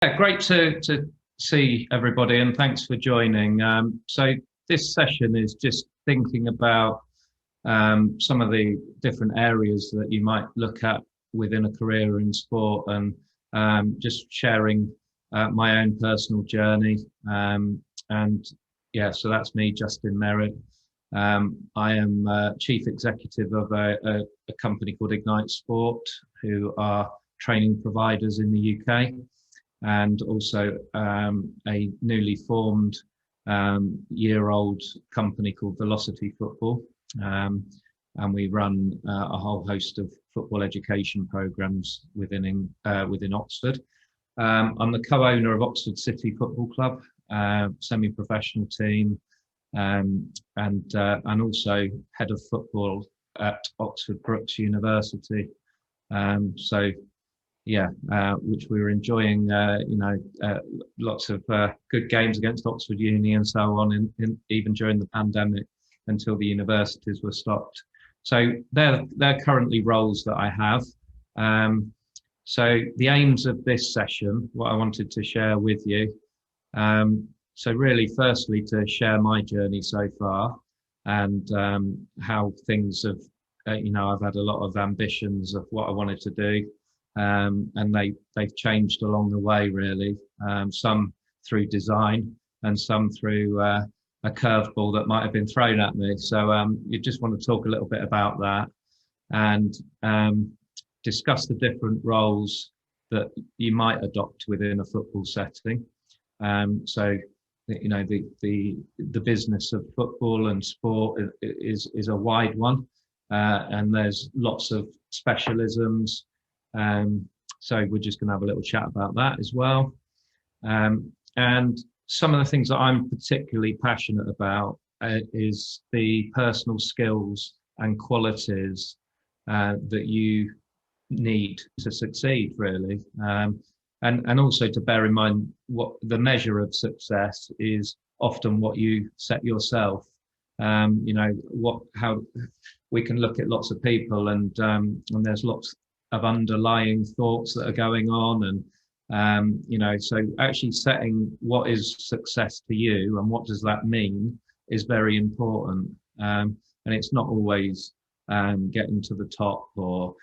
Yeah, great to see everybody, and thanks for joining. So this session is just thinking about some of the different areas that you might look at within a career in sport, and just sharing my own personal journey. And yeah, so that's me, Justin Merritt. I am chief executive of a company called Ignite Sport, who are training providers in the UK, and also a newly formed year-old company called Velocity Football. And we run a whole host of football education programs within Oxford. I'm the co-owner of Oxford City Football Club, semi-professional team, and also head of football at Oxford Brookes University. So yeah, which we were enjoying, lots of good games against Oxford Uni and so on, even during the pandemic, until the universities were stopped. So they're currently roles that I have. So the aims of this session, what I wanted to share with you. So really, firstly, to share my journey so far, and how things have, I've had a lot of ambitions of what I wanted to do. And they've changed along the way, really. Some through design, and some through a curveball that might have been thrown at me. So you just want to talk a little bit about that, and discuss the different roles that you might adopt within a football setting. So the business of football and sport is a wide one, and there's lots of specialisms. So we're just going to have a little chat about that as well. And some of the things that I'm particularly passionate about is the personal skills and qualities that you need to succeed, really. And also to bear in mind what the measure of success is often what you set yourself. How we can look at lots of people, and there's lots of underlying thoughts that are going on, and so actually setting what is success to you and what does that mean is very important. And it's not always getting to the top, or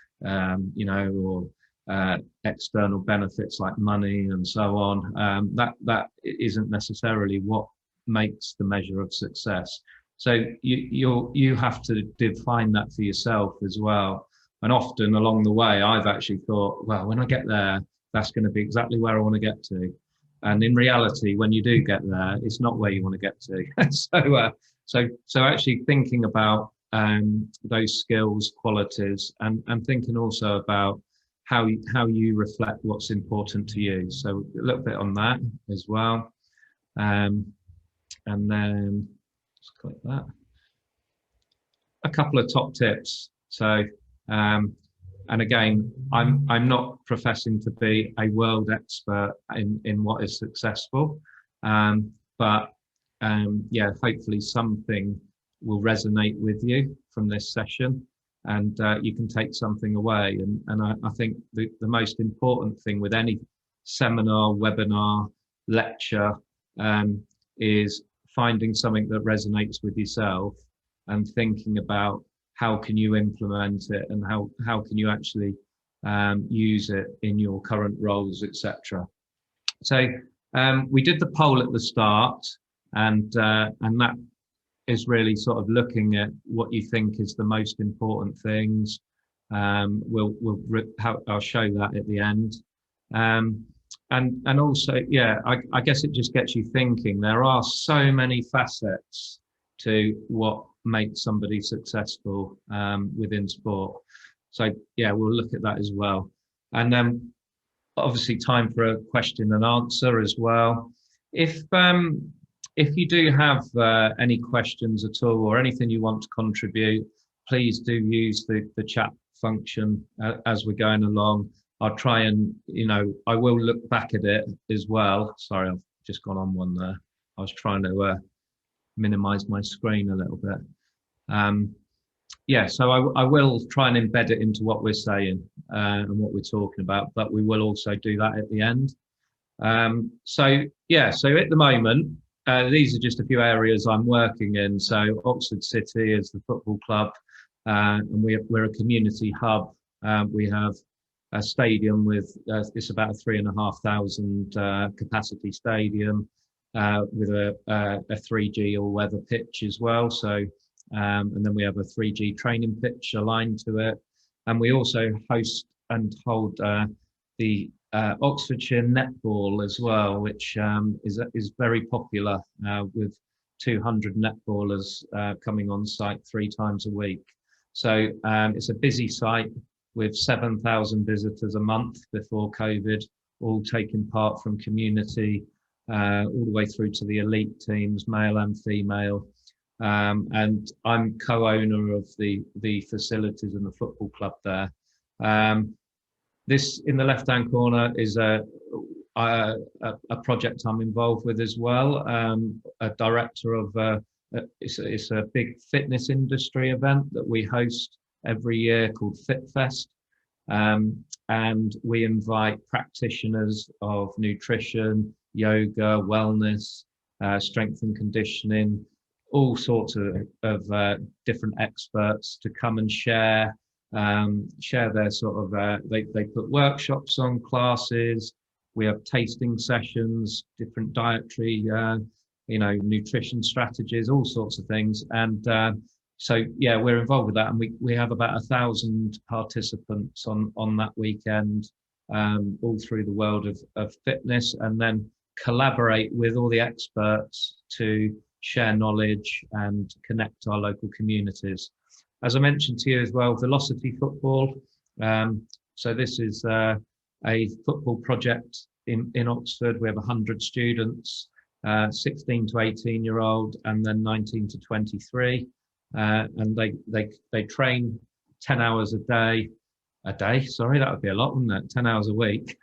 external benefits like money and so on. That isn't necessarily what makes the measure of success. So you have to define that for yourself as well. And often along the way, I've actually thought, well, when I get there, that's going to be exactly where I want to get to. And in reality, when you do get there, it's not where you want to get to. So actually thinking about those skills, qualities, and thinking also about how you reflect what's important to you. So a little bit on that as well. And then let's click that. A couple of top tips. So. And again, I'm not professing to be a world expert in what is successful, but hopefully something will resonate with you from this session, and you can take something away. And I think the most important thing with any seminar, webinar, lecture is finding something that resonates with yourself, and thinking about how can you implement it, and how can you actually use it in your current roles, etc. So we did the poll at the start, and that is really sort of looking at what you think is the most important things. I'll show that at the end. And also, I guess it just gets you thinking. There are so many facets to what makes somebody successful within sport. So yeah, we'll look at that as well. And then obviously time for a question and answer as well. If you do have any questions at all, or anything you want to contribute, please do use the chat function as we're going along. I'll try and, I will look back at it as well. Sorry, I've just gone on one there. I was trying to minimize my screen a little bit. So I will try and embed it into what we're saying and what we're talking about, but we will also do that at the end. So yeah, so at the moment, these are just a few areas I'm working in. So Oxford City is the football club, and we're a community hub. We have a stadium with it's about a 3,500 capacity stadium with a 3G all-weather pitch as well. So and then we have a 3G training pitch aligned to it, and we also host and hold the Oxfordshire netball as well, which is very popular with 200 netballers coming on site 3 times a week. So it's a busy site with 7,000 visitors a month before COVID, all taking part from community all the way through to the elite teams, male and female. And I'm co-owner of the facilities and the football club there. This in the left-hand corner is a project I'm involved with as well. A director of it's a big fitness industry event that we host every year called FitFest, and we invite practitioners of nutrition, yoga, wellness, strength and conditioning, all sorts of different experts to come and share their sort of they put workshops on, classes. We have tasting sessions, different dietary nutrition strategies, all sorts of things. And so yeah, we're involved with that, and we have about 1,000 participants on that weekend, all through the world of fitness, and then collaborate with all the experts to share knowledge and connect our local communities. As I mentioned to you as well, Velocity Football. So this is a football project in Oxford. We have 100 students, 16 to 18-year-old, and then 19 to 23. And they train 10 hours a day. Sorry, that would be a lot, wouldn't it? 10 hours a week.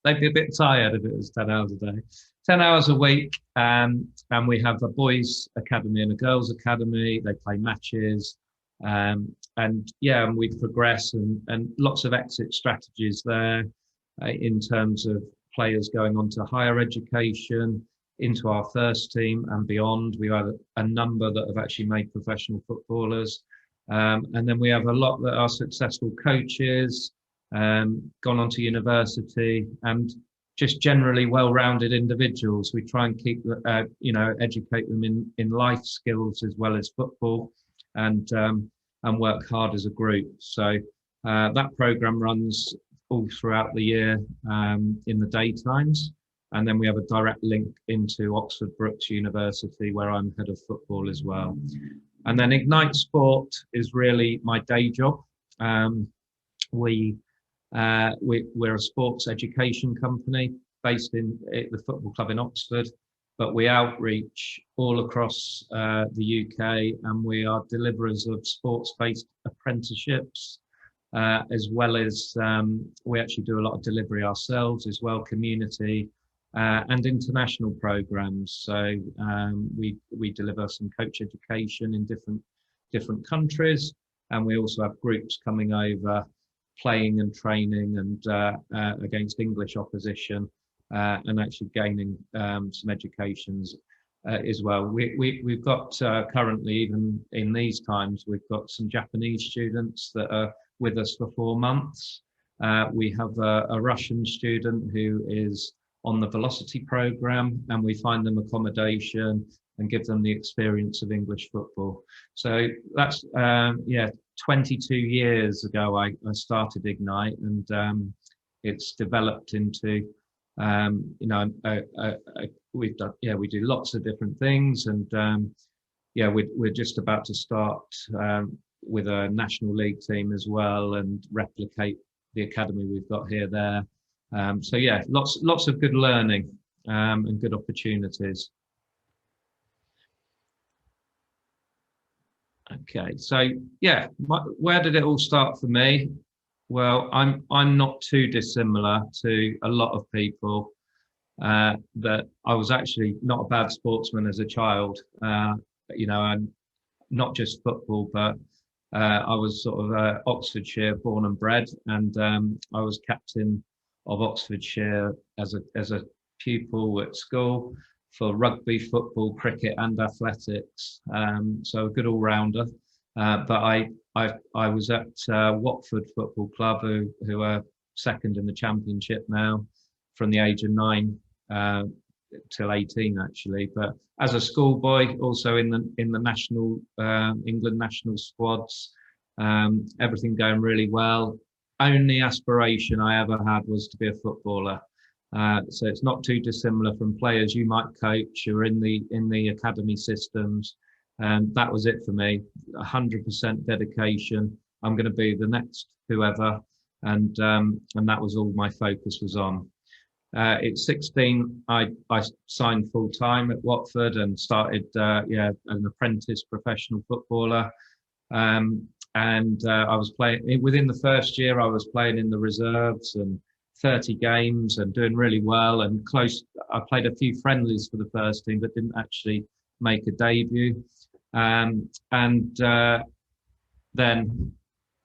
They'd be a bit tired if it was 10 hours a day. 10 hours a week, and we have a boys' academy and a girls' academy. They play matches. And yeah, and we progress and lots of exit strategies there in terms of players going on to higher education, into our first team and beyond. We have a number that have actually made professional footballers. And then we have a lot that are successful coaches, gone on to university, and just generally well-rounded individuals. We try and keep, educate them in life skills as well as football, and work hard as a group. So that program runs all throughout the year in the daytimes. And then we have a direct link into Oxford Brookes University, where I'm head of football as well. And then Ignite Sport is really my day job. We're a sports education company based in the football club in Oxford, but we outreach all across the UK, and we are deliverers of sports-based apprenticeships, as well as we actually do a lot of delivery ourselves as well, community and international programs. So we deliver some coach education in different countries, and we also have groups coming over, playing and training and against English opposition, and actually gaining some educations as well. We've got currently, even in these times, we've got some Japanese students that are with us for 4 months. We have a Russian student who is on the Velocity program, and we find them accommodation and give them the experience of English football. So that's 22 years ago I started Ignite, and it's developed into we do lots of different things, and we're just about to start with a National League team as well, and replicate the academy we've got there. So yeah, lots of good learning and good opportunities. Okay, so yeah, where did it all start for me? Well, I'm not too dissimilar to a lot of people, that I was actually not a bad sportsman as a child, and not just football, but I was sort of Oxfordshire born and bred, and I was captain of Oxfordshire as a pupil at school for rugby, football, cricket, and athletics. So a good all-rounder. But I was at Watford Football Club, who are second in the Championship now, from the age of 9 till 18 actually. But as a schoolboy, also in the national England national squads, everything going really well. Only aspiration I ever had was to be a footballer. So it's not too dissimilar from players you might coach or in the academy systems. That was it for me. 100% dedication. I'm going to be the next whoever, and that was all my focus was on. At 16, I signed full time at Watford and started an apprentice professional footballer. I was playing within the first year. I was playing in the reserves and 30 games and doing really well and close. I played a few friendlies for the first team, but didn't actually make a debut. Then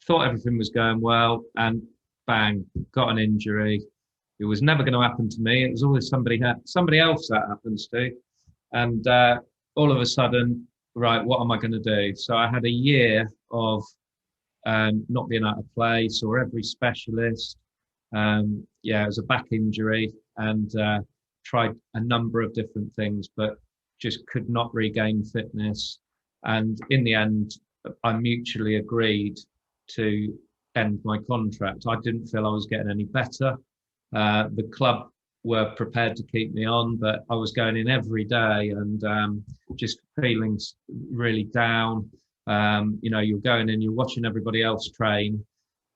thought everything was going well, and bang, got an injury. It was never going to happen to me. It was always somebody else that happens to. And all of a sudden, right, what am I going to do? So I had a year of not being able to play, saw every specialist. It was a back injury, and tried a number of different things, but just could not regain fitness. And in the end, I mutually agreed to end my contract. I didn't feel I was getting any better. The club were prepared to keep me on, but I was going in every day and just feeling really down. You're going in, you're watching everybody else train.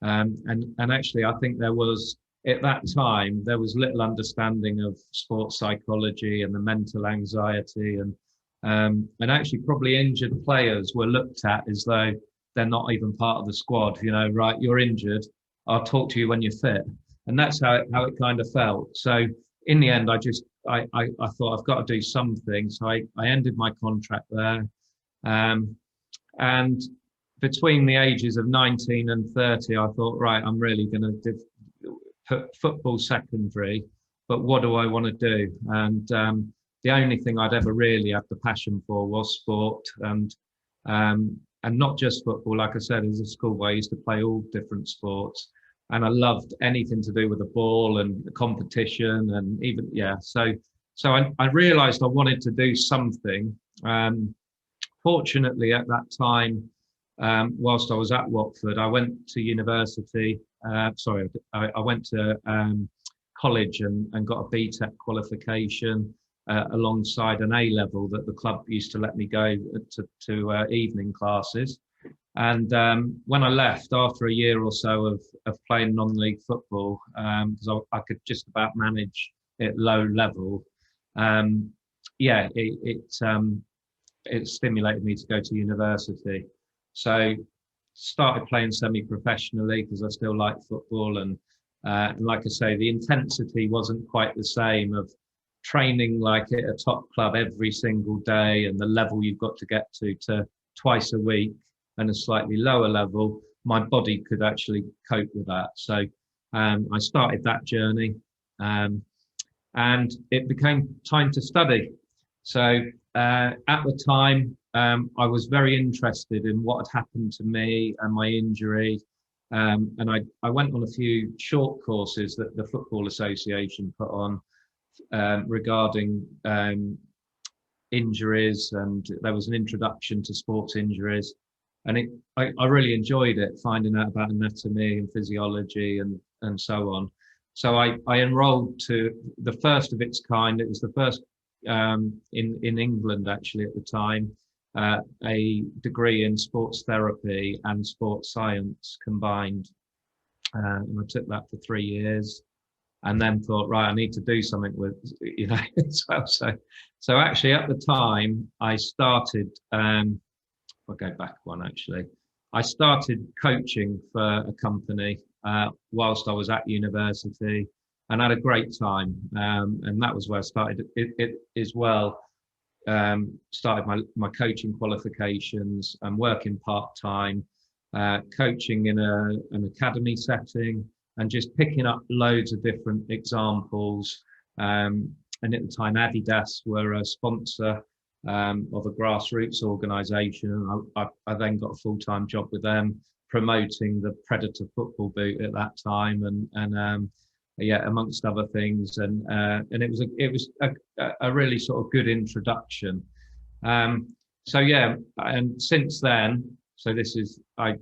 And actually, I think at that time, there was little understanding of sports psychology and the mental anxiety, and actually probably injured players were looked at as though they're not even part of the squad. Right, you're injured, I'll talk to you when you're fit. And that's how it kind of felt. So in the end, I thought I've got to do something. So I ended my contract there. And between the ages of 19 and 30, I thought, right, I'm really going to put football secondary, but what do I want to do? And the only thing I'd ever really had the passion for was sport, and not just football. Like I said, as a schoolboy, I used to play all different sports, and I loved anything to do with the ball and the competition, and even So I realised I wanted to do something. Fortunately, at that time, whilst I was at Watford, I went to university. I went to college and got a BTEC qualification alongside an A-level that the club used to let me go to evening classes. And when I left after a year or so of playing non-league football, because I could just about manage it low level, it stimulated me to go to university. So started playing semi-professionally because I still like football, and like I say, the intensity wasn't quite the same of training like at a top club every single day and the level you've got to get to twice a week and a slightly lower level. My body could actually cope with that. So I started that journey, and it became time to study. So at the time, I was very interested in what had happened to me and my injury. And I went on a few short courses that the Football Association put on regarding injuries, and there was an introduction to sports injuries. And I really enjoyed it, finding out about anatomy and physiology and so on. So I enrolled to the first of its kind. It was the first in England actually at the time, a degree in sports therapy and sports science combined. And I took that for 3 years, and then thought, right, I need to do something with, so actually at the time I started, I'll go back one actually. I started coaching for a company whilst I was at university, and had a great time. And that was where I started it as well. Started my coaching qualifications and working part-time, coaching in an academy setting, and just picking up loads of different examples. and at the time Adidas were a sponsor of a grassroots organisation. I then got a full-time job with them, promoting the Predator football boot at that time, and yeah, amongst other things, and it was a really sort of good introduction. So yeah, and since then, so this is I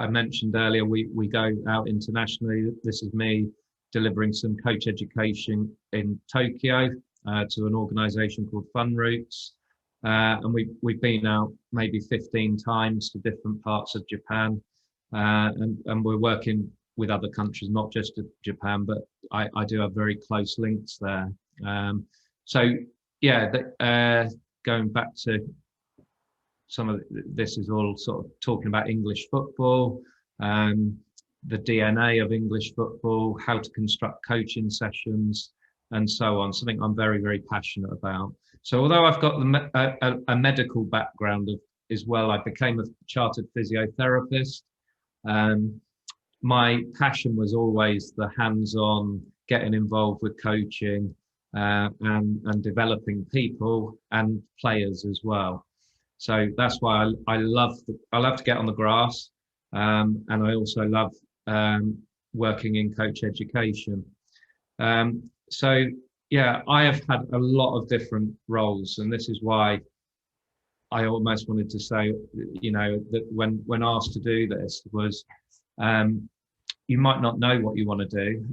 mentioned earlier we go out internationally. This is me delivering some coach education in Tokyo to an organisation called Fun Roots. And we've been out maybe 15 times to different parts of Japan, and we're working with other countries, not just Japan, but I do have very close links there. So yeah, going back to some of this is all sort of talking about English football, the DNA of English football, how to construct coaching sessions, and so on. Something I'm very, very passionate about. So although I've got a medical background as well, I became a chartered physiotherapist. My passion was always the hands-on, getting involved with coaching and developing people and players as well. So that's why I love to get on the grass, and I also love working in coach education. So yeah, I have had a lot of different roles, and this is why I almost wanted to say, you know, that when asked to do this was, you might not know what you want to do.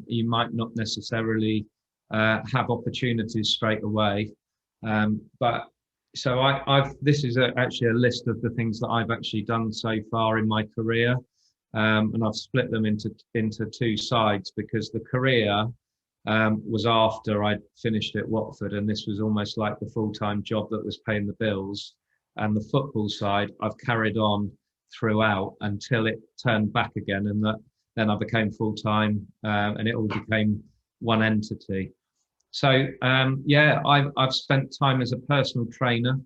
You might not necessarily have opportunities straight away. But so this is actually a list of the things that I've actually done so far in my career. And I've split them into two sides, because the career was after I'd finished at Watford, and this was almost like the full-time job that was paying the bills. And the football side I've carried on throughout until it turned back again, and then I became full-time, and it all became one entity. So yeah, I've spent time as a personal trainer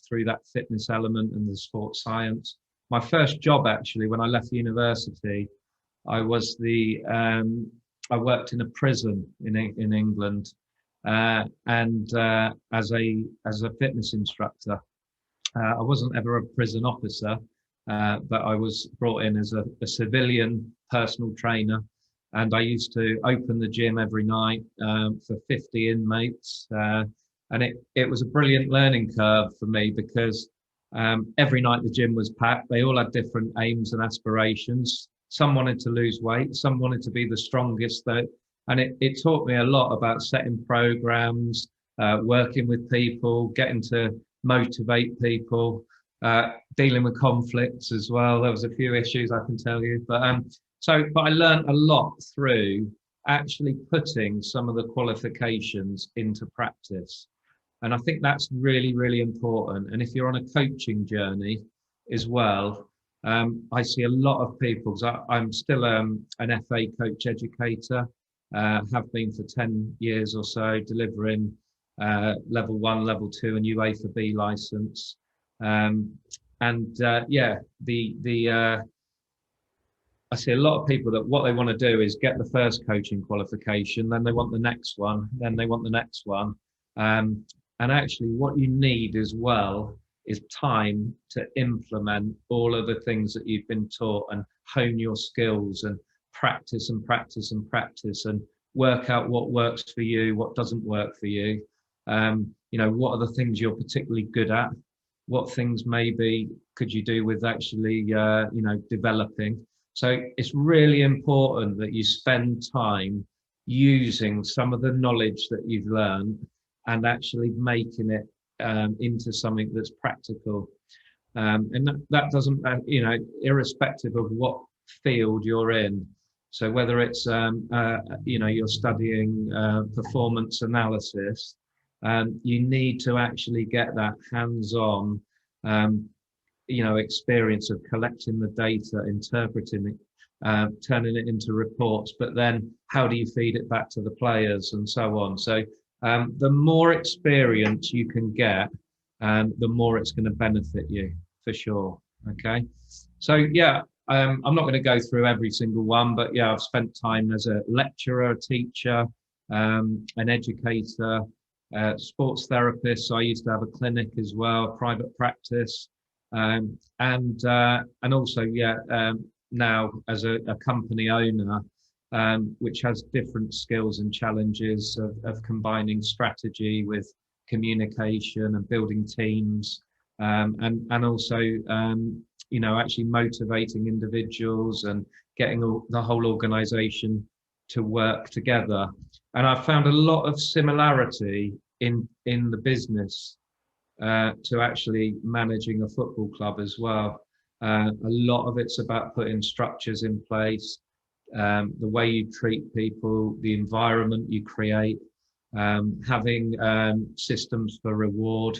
through that fitness element and the sports science. My first job, actually, when I left university, I worked in a prison in England, and as a fitness instructor. I wasn't ever a prison officer, but I was brought in as a civilian personal trainer, and I used to open the gym every night for 50 inmates, and it was a brilliant learning curve for me, because every night the gym was packed. They all had different aims and aspirations. Some wanted to lose weight, some wanted to be the strongest, and it taught me a lot about setting programs, working with people, getting to motivate people, dealing with conflicts as well. There was a few issues, I can tell you, but I learned a lot through actually putting some of the qualifications into practice. And I think that's really, really important. And if you're on a coaching journey as well, I see a lot of people, because I'm still an FA coach educator, have been for 10 years or so, delivering level 1, level 2 and UEFA B license. Yeah, I see a lot of people that what they want to do is get the first coaching qualification, then they want the next one, then they want the next one. And actually what you need as well is time to implement all of the things that you've been taught, and hone your skills, and practice and practice and practice, and work out what works for you, what doesn't work for you. You know, what are the things you're particularly good at? What things maybe could you do with actually, you know, developing? So it's really important that you spend time using some of the knowledge that you've learned and actually making it into something that's practical. And that doesn't, you know, irrespective of what field you're in. So whether it's, you know, you're studying performance analysis, you need to actually get that hands-on, you know, experience of collecting the data, interpreting it, turning it into reports, but then how do you feed it back to the players and so on. So the more experience you can get, the more it's going to benefit you, for sure. Okay. So yeah, I'm not going to go through every single one, but yeah, I've spent time as a lecturer, a teacher, an educator, sports therapist. So I used to have a clinic as well, private practice, and also now as a company owner, which has different skills and challenges of combining strategy with communication and building teams, and also actually motivating individuals and getting the whole organization to work together. And I found a lot of similarity in the business to actually managing a football club as well. A lot of it's about putting structures in place, the way you treat people, the environment you create, having systems for reward,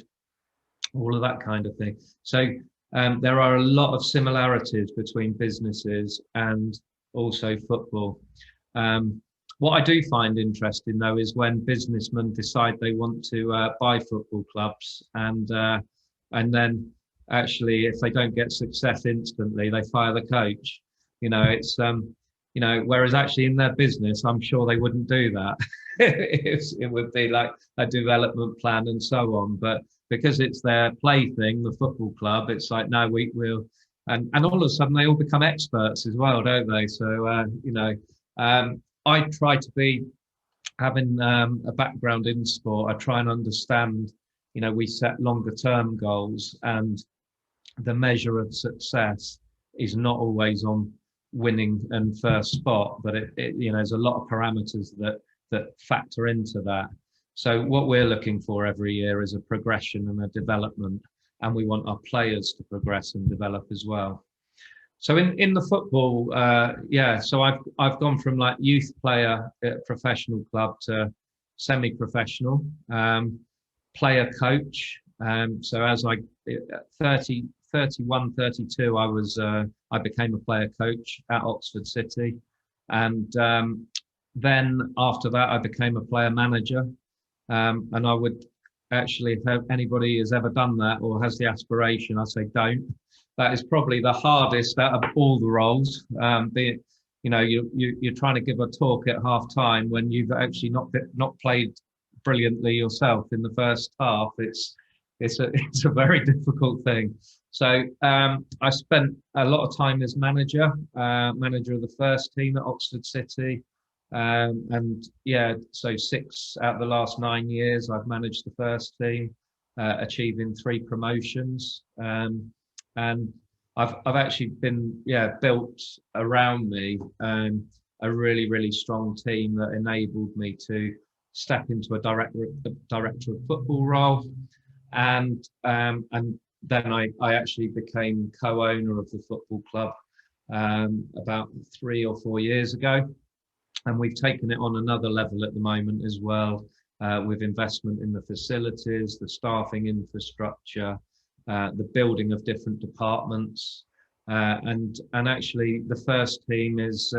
all of that kind of thing. So there are a lot of similarities between businesses and also football. What I do find interesting, though, is when businessmen decide they want to buy football clubs, and then actually, if they don't get success instantly, they fire the coach. It's whereas actually in their business, I'm sure they wouldn't do that. It would be like a development plan and so on. But because it's their plaything, the football club, it's like, no, we'll, and all of a sudden they all become experts as well, don't they? So I try to be, having a background in sport, I try and understand, we set longer term goals, and the measure of success is not always on winning and first spot, but there's a lot of parameters that factor into that. So what we're looking for every year is a progression and a development, and we want our players to progress and develop as well. So in the football, so I've gone from like youth player at professional club to semi-professional, player coach. So as 31, 32, I became a player coach at Oxford City, and then after that I became a player manager. And I would actually, if anybody has ever done that or has the aspiration, I say don't. That is probably the hardest out of all the roles. You're trying to give a talk at half time when you've actually not played brilliantly yourself in the first half. It's a very difficult thing. So I spent a lot of time as manager of the first team at Oxford City. So 6 out of the last 9 years I've managed the first team, achieving 3 promotions, and I've actually been built around me a really strong team that enabled me to step into a director of football role, and then I actually became co-owner of the football club about 3 or 4 years ago. And we've taken it on another level at the moment as well, with investment in the facilities, the staffing infrastructure, the building of different departments, and actually the first team is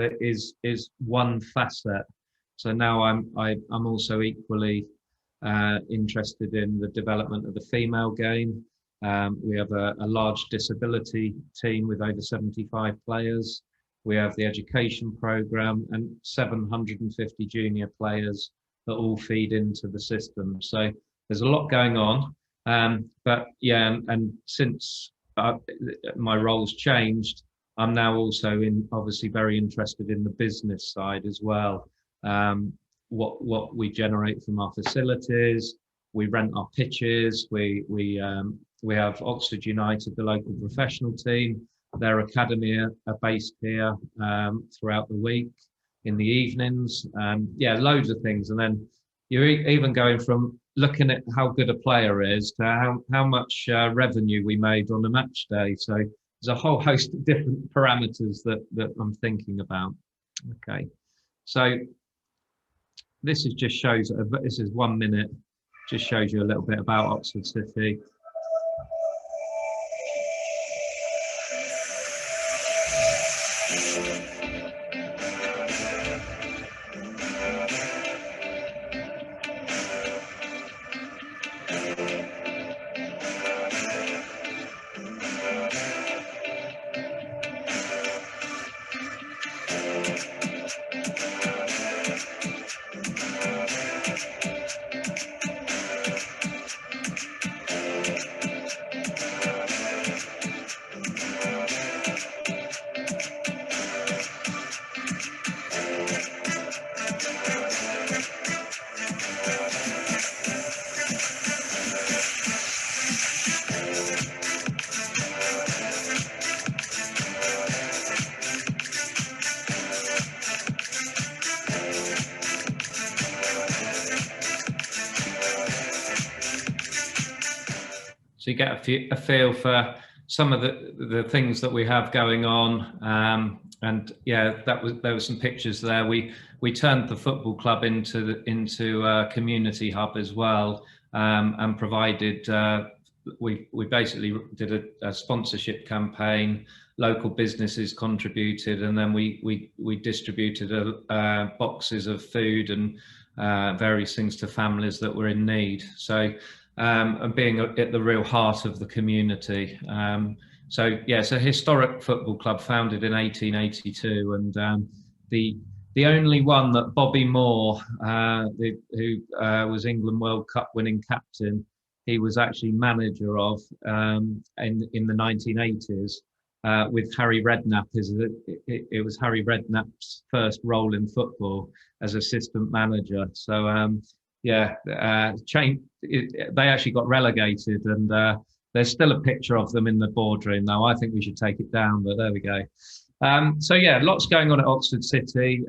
one facet. So now I'm also equally interested in the development of the female game. We have a large disability team with over 75 players. We have the education program and 750 junior players that all feed into the system. So there's a lot going on. But and since my role's changed, I'm now also obviously very interested in the business side as well. What we generate from our facilities, we rent our pitches, we have Oxford United, the local professional team. Their academy are based here throughout the week, in the evenings, loads of things. And then you're even going from looking at how good a player is to how much revenue we made on a match day. So there's a whole host of different parameters that I'm thinking about. Okay, so this just shows, this is 1 minute, just shows you a little bit about Oxford City. So you get a feel for some of the things that we have going on, and yeah, there were some pictures there. We turned the football club into a community hub as well, and provided. We basically did a sponsorship campaign. Local businesses contributed, and then we distributed boxes of food and various things to families that were in need. So. And being at the real heart of the community. So yeah, it's a historic football club founded in 1882, and the only one that Bobby Moore, who was England World Cup winning captain, he was actually manager of in the 1980s. With Harry Redknapp, it was Harry Redknapp's first role in football as assistant manager. So yeah, they actually got relegated, and there's still a picture of them in the boardroom now. I think we should take it down, but there we go. So yeah, lots going on at Oxford City.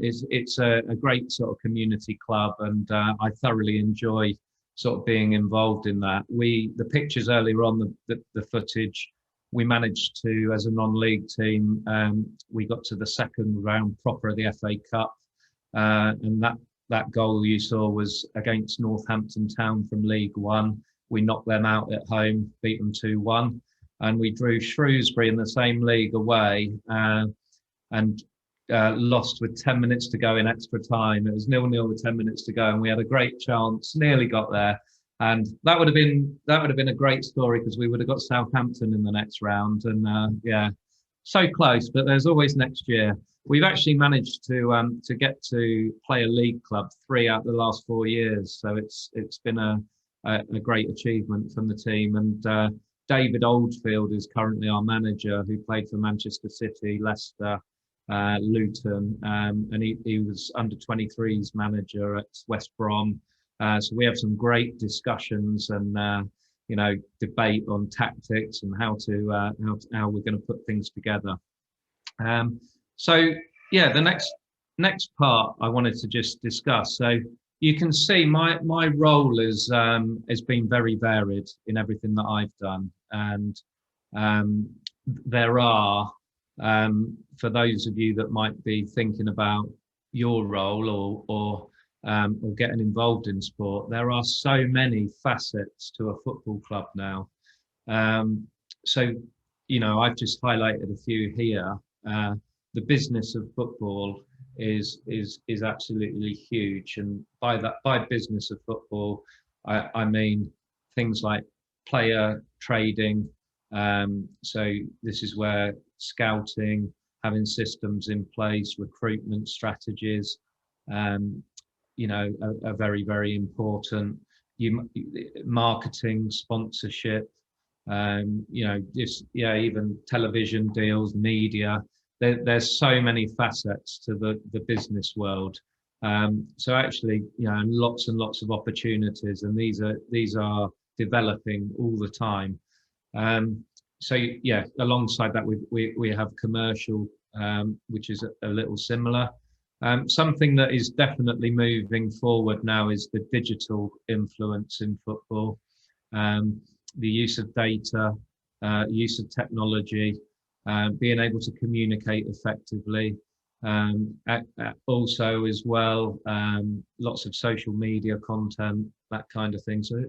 It's a great sort of community club, and I thoroughly enjoy sort of being involved in that. The pictures earlier on, the footage, we managed to, as a non-league team, we got to the second round proper of the FA Cup, and that goal you saw was against Northampton Town from League One. We knocked them out at home, beat them 2-1. And we drew Shrewsbury in the same league away, and lost with 10 minutes to go in extra time. It was 0-0 with 10 minutes to go, and we had a great chance, nearly got there. And that would have been a great story, because we would have got Southampton in the next round. And yeah, so close, but there's always next year. We've actually managed to get to play a league club 3 out of the last 4 years, so it's been a great achievement from the team. And David Oldfield is currently our manager, who played for Manchester City, Leicester, Luton, and he was under 23s manager at West Brom. So we have some great discussions and debate on tactics and how we're going to put things together. So yeah, the next part I wanted to just discuss. So you can see my role has been very varied in everything that I've done, and there are, for those of you that might be thinking about your role or getting involved in sport, there are so many facets to a football club now. So I've just highlighted a few here. The business of football is absolutely huge, and by business of football, I mean things like player trading. So this is where scouting, having systems in place, recruitment strategies, are very, very important. Marketing, sponsorship, even television deals, media. There's so many facets to the business world. So actually, lots and lots of opportunities, and these are developing all the time. So yeah, alongside that, we have commercial, which is a little similar. Something that is definitely moving forward now is the digital influence in football, the use of data, use of technology, being able to communicate effectively. Also as well, lots of social media content, that kind of thing. So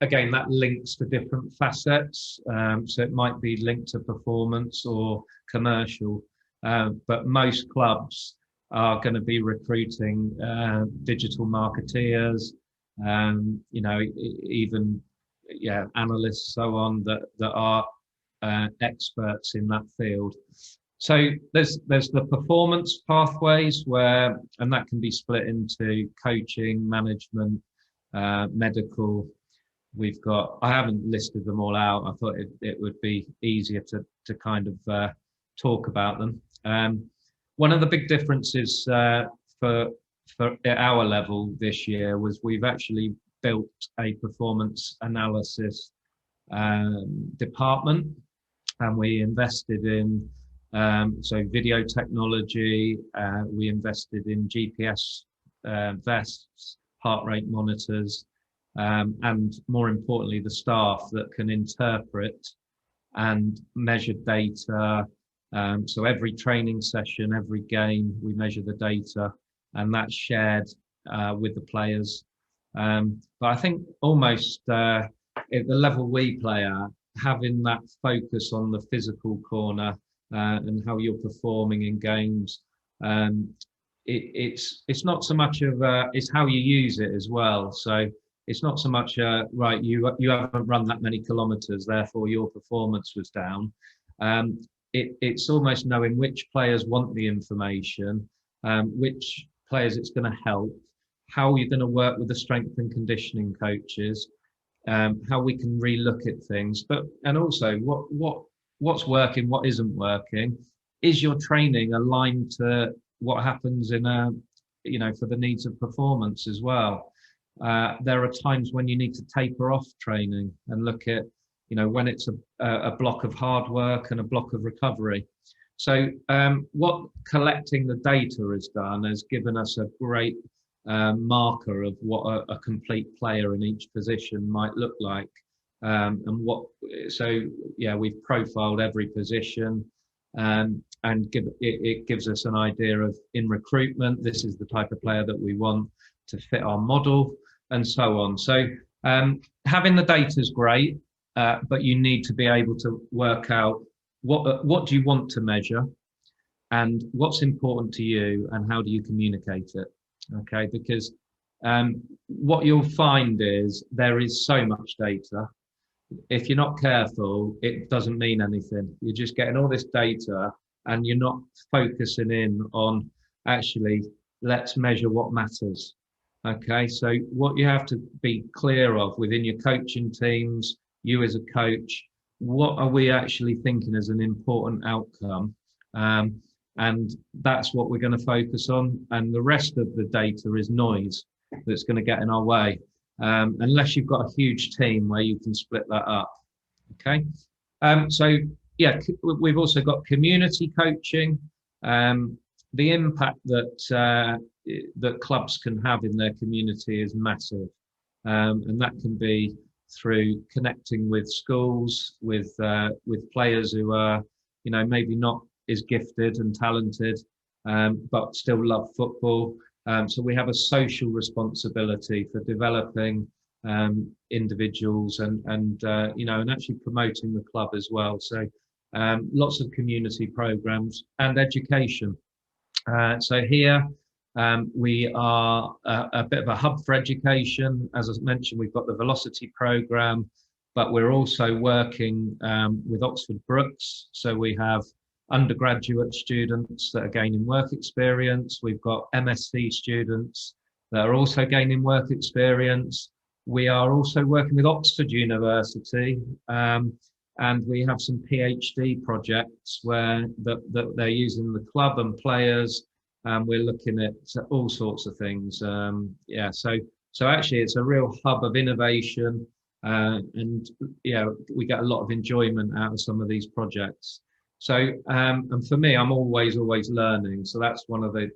again, that links to different facets. So it might be linked to performance or commercial, but most clubs are going to be recruiting digital marketeers, even analysts, so on, that are experts in that field. So there's the performance pathways and that can be split into coaching, management, medical. I haven't listed them all out. I thought it would be easier to kind of talk about them. One of the big differences for at our level this year was we've actually built a performance analysis department, and we invested in video technology. We invested in GPS vests, heart rate monitors, and more importantly, the staff that can interpret and measure data. So every training session, every game, we measure the data, and that's shared with the players. But I think almost at the level we play at, having that focus on the physical corner and how you're performing in games, it's not so much of it's how you use it as well. So it's not so much right, you haven't run that many kilometers, therefore your performance was down. It's almost knowing which players want the information, which players it's going to help, how you're going to work with the strength and conditioning coaches, how we can relook at things, and also what's working, what isn't working. Is your training aligned to what happens in for the needs of performance as well? There are times when you need to taper off training and look at, when it's a block of hard work and a block of recovery. So what collecting the data has done has given us a great marker of what a complete player in each position might look like. We've profiled every position, and it gives us an idea of, in recruitment, this is the type of player that we want to fit our model, and so on. So having the data is great, but you need to be able to work out what do you want to measure, and what's important to you, and how do you communicate it. Okay, because what you'll find is there is so much data. If you're not careful, it doesn't mean anything. You're just getting all this data and you're not focusing in on, actually, let's measure what matters. Okay, so what you have to be clear of within your coaching teams, you as a coach, what are we actually thinking as an important outcome? And that's what we're going to focus on. And the rest of the data is noise that's going to get in our way, unless you've got a huge team where you can split that up. Okay. We've also got community coaching. The impact that clubs can have in their community is massive. And that can be through connecting with schools, with players who are, maybe not is gifted and talented, but still love football. So we have a social responsibility for developing individuals and actually promoting the club as well. So lots of community programs and education. So here we are a bit of a hub for education. As I mentioned, we've got the Velocity program, but we're also working with Oxford Brookes. So we have undergraduate students that are gaining work experience. We've got MSc students that are also gaining work experience. We are also working with Oxford University, and we have some PhD projects where that they're using the club and players. We're looking at all sorts of things. So actually it's a real hub of innovation, and we get a lot of enjoyment out of some of these projects. So, and for me, I'm always learning. So that's one of the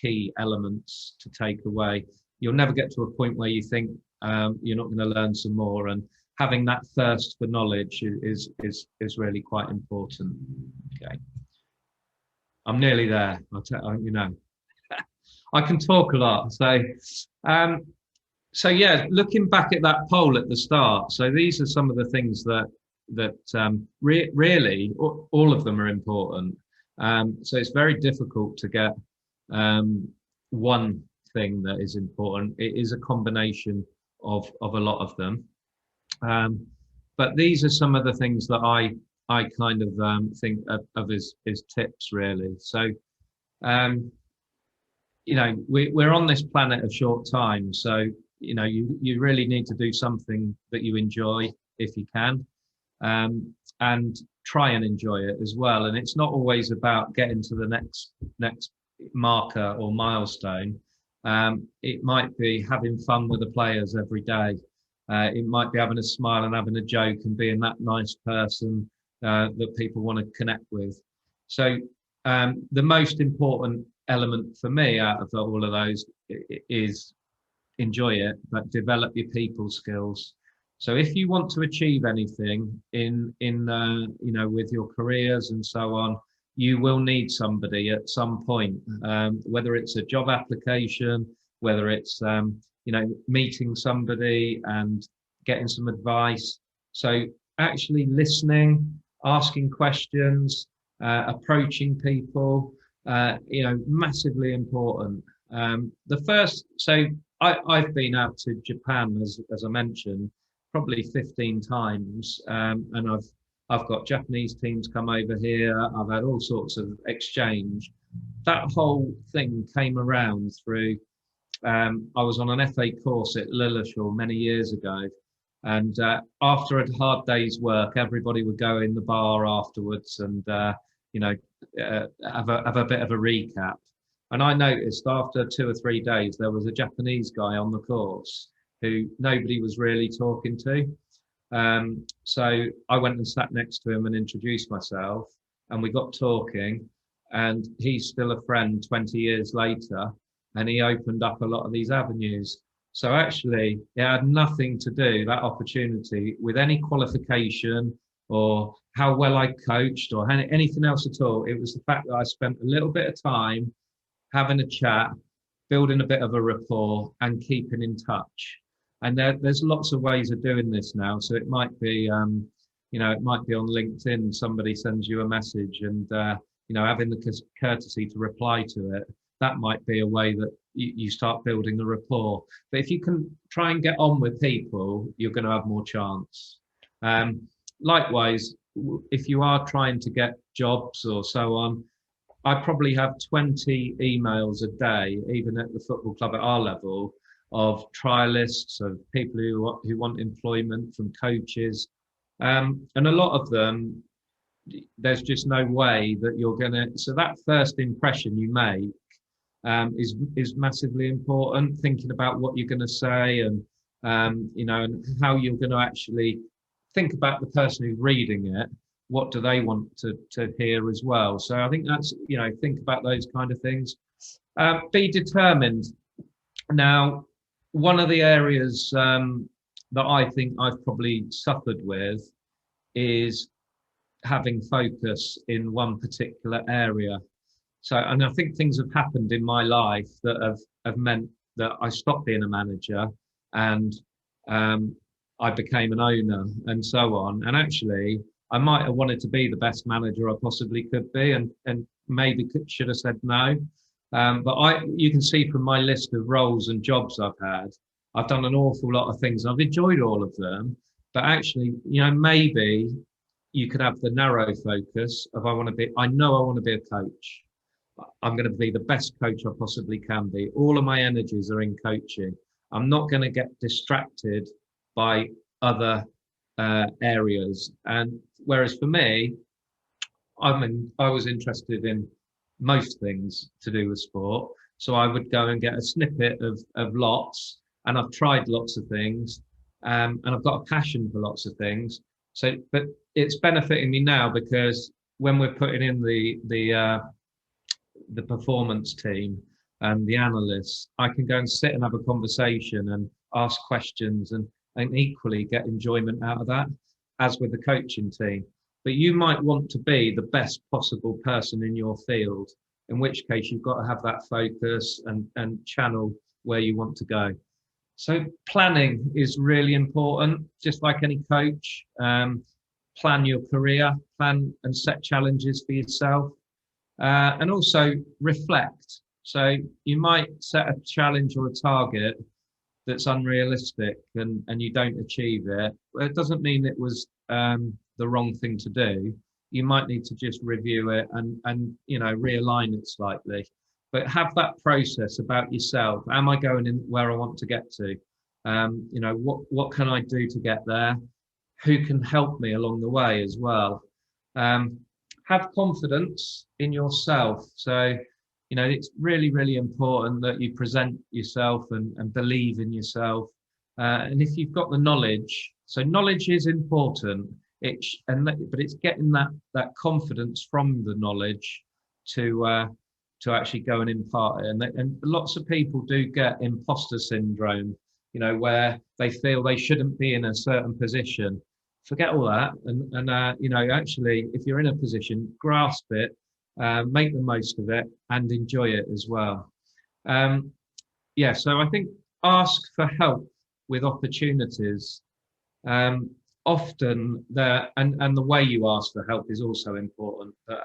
key elements to take away. You'll never get to a point where you think you're not going to learn some more, and having that thirst for knowledge is really quite important. Okay, I'm nearly there. I can talk a lot. So yeah, looking back at that poll at the start. So these are some of the things that really all of them are important. So it's very difficult to get one thing that is important. It is a combination of a lot of them. But these are some of the things that I kind of think of as tips, really. So we're on this planet of short time, so you really need to do something that you enjoy if you can. And try and enjoy it as well. And it's not always about getting to the next marker or milestone. It might be having fun with the players every day. It might be having a smile and having a joke and being that nice person that people want to connect with. So the most important element for me out of all of those is enjoy it, but develop your people skills. So if you want to achieve anything with your careers and so on, you will need somebody at some point, whether it's a job application, whether it's meeting somebody and getting some advice. So actually listening, asking questions, approaching people, massively important. I've been out to Japan, as I mentioned, probably 15 times, and I've got Japanese teams come over here. I've had all sorts of exchange. That whole thing came around through, I was on an FA course at Lilleshall many years ago, and after a hard day's work, everybody would go in the bar afterwards and have a bit of a recap. And I noticed after 2 or 3 days, there was a Japanese guy on the course who nobody was really talking to. So I went and sat next to him and introduced myself, and we got talking, and he's still a friend 20 years later, and he opened up a lot of these avenues. So actually, it had nothing to do, that opportunity, with any qualification or how well I coached or anything else at all. It was the fact that I spent a little bit of time having a chat, building a bit of a rapport and keeping in touch. And there's lots of ways of doing this now. So it might be, it might be on LinkedIn, somebody sends you a message and, having the courtesy to reply to it. That might be a way that you start building the rapport. But if you can try and get on with people, you're going to have more chance. Likewise, if you are trying to get jobs or so on, I probably have 20 emails a day, even at the football club at our level, of trialists, of people who want employment, from coaches. And a lot of them, there's just no way that you're going to. So that first impression you make is massively important. Thinking about what you're going to say and and how you're going to actually think about the person who's reading it. What do they want to hear as well? So I think that's, think about those kind of things. Be determined. Now, one of the areas that I think I've probably suffered with is having focus in one particular area. So, and I think things have happened in my life that have meant that I stopped being a manager and I became an owner and so on. And actually, I might have wanted to be the best manager I possibly could be, and maybe should have said no. But you can see from my list of roles and jobs I've had, I've done an awful lot of things. I've enjoyed all of them, but actually, maybe you could have the narrow focus of I want to be a coach. I'm going to be the best coach I possibly can be. All of my energies are in coaching. I'm not going to get distracted by other areas. And whereas for me, I was interested in most things to do with sport. So I would go and get a snippet of lots, and I've tried lots of things, and I've got a passion for lots of things. So, but it's benefiting me now because when we're putting in the performance team and the analysts, I can go and sit and have a conversation and ask questions and equally get enjoyment out of that, as with the coaching team. But you might want to be the best possible person in your field, in which case you've got to have that focus and channel where you want to go. So planning is really important, just like any coach. Plan your career, plan and set challenges for yourself, and also reflect. So you might set a challenge or a target that's unrealistic and you don't achieve it. It doesn't mean it was the wrong thing to do. You might need to just review it and realign it slightly. But have that process about yourself. Am I going in where I want to get to? What can I do to get there? Who can help me along the way as well? Have confidence in yourself. So, it's really, really important that you present yourself and believe in yourself. And if you've got the knowledge, so knowledge is important. But it's getting that confidence from the knowledge to to actually go and impart it. And lots of people do get imposter syndrome, where they feel they shouldn't be in a certain position. Forget all that, and actually, if you're in a position, grasp it, make the most of it, and enjoy it as well. So I think ask for help with opportunities. Often and the way you ask for help is also important. But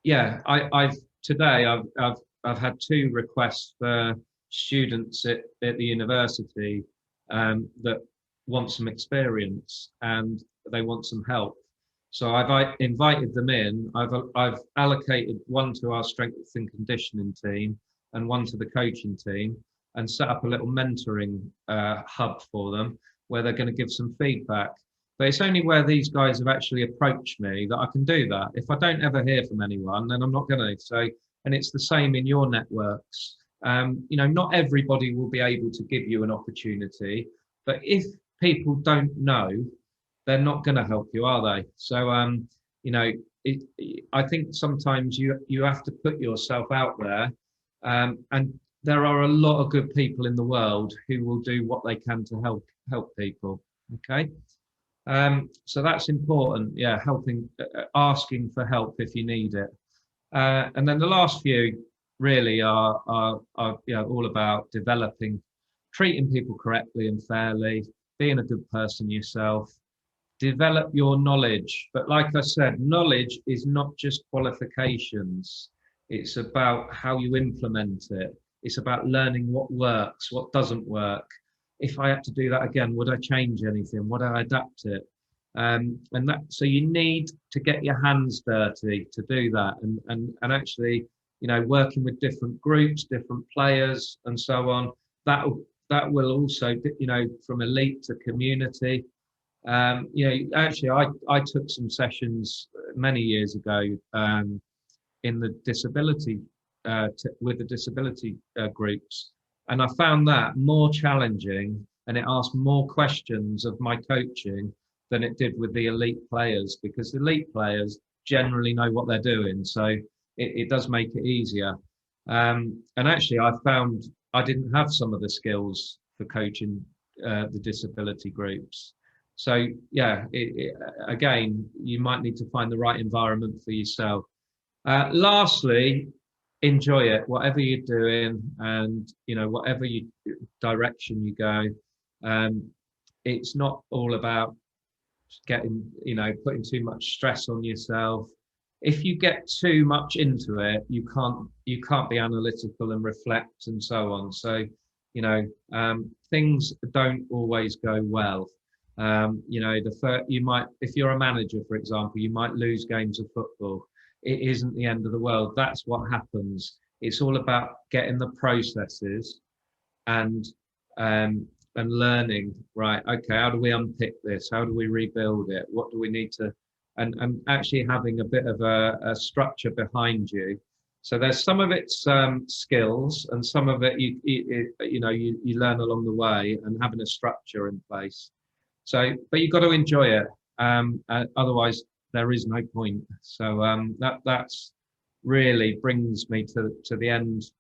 I've had 2 requests for students at the university that want some experience and they want some help. So I've invited them in. I've allocated one to our strength and conditioning team and one to the coaching team, and set up a little mentoring hub for them where they're going to give some feedback. But it's only where these guys have actually approached me that I can do that. If I don't ever hear from anyone, then I'm not going to. So, and it's the same in your networks. Not everybody will be able to give you an opportunity, but if people don't know, they're not going to help you, are they? So, I think sometimes you have to put yourself out there, and there are a lot of good people in the world who will do what they can to help people. Okay, so that's important. Yeah, asking for help if you need it, and then the last few really are all about treating people correctly and fairly, being a good person yourself. Develop your knowledge. But like I said, knowledge is not just qualifications. It's about how you implement it. It's about learning what works, what doesn't work. If I had to do that again, would I change anything? Would I adapt it? So you need to get your hands dirty to do that. And actually, working with different groups, different players and so on, that will also, from elite to community. Actually, I took some sessions many years ago in the disability with the disability groups, and I found that more challenging, and it asked more questions of my coaching than it did with the elite players, because the elite players generally know what they're doing, so it does make it easier. And actually, I found I didn't have some of the skills for coaching the disability groups. So again, you might need to find the right environment for yourself. Lastly, enjoy it, whatever you're doing, and whatever direction you go. It's not all about putting too much stress on yourself. If you get too much into it, you can't be analytical and reflect and so on. So things don't always go well. If you're a manager, for example, you might lose games of football. It isn't the end of the world. That's what happens. It's all about getting the processes and learning, right? Okay, how do we unpick this? How do we rebuild it? What do we need to, and actually having a bit of a structure behind you. So there's some of it's skills, and some of it you learn along the way, and having a structure in place. So, but you've got to enjoy it. Otherwise, there is no point. So that's really brings me to the end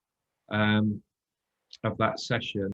of that session.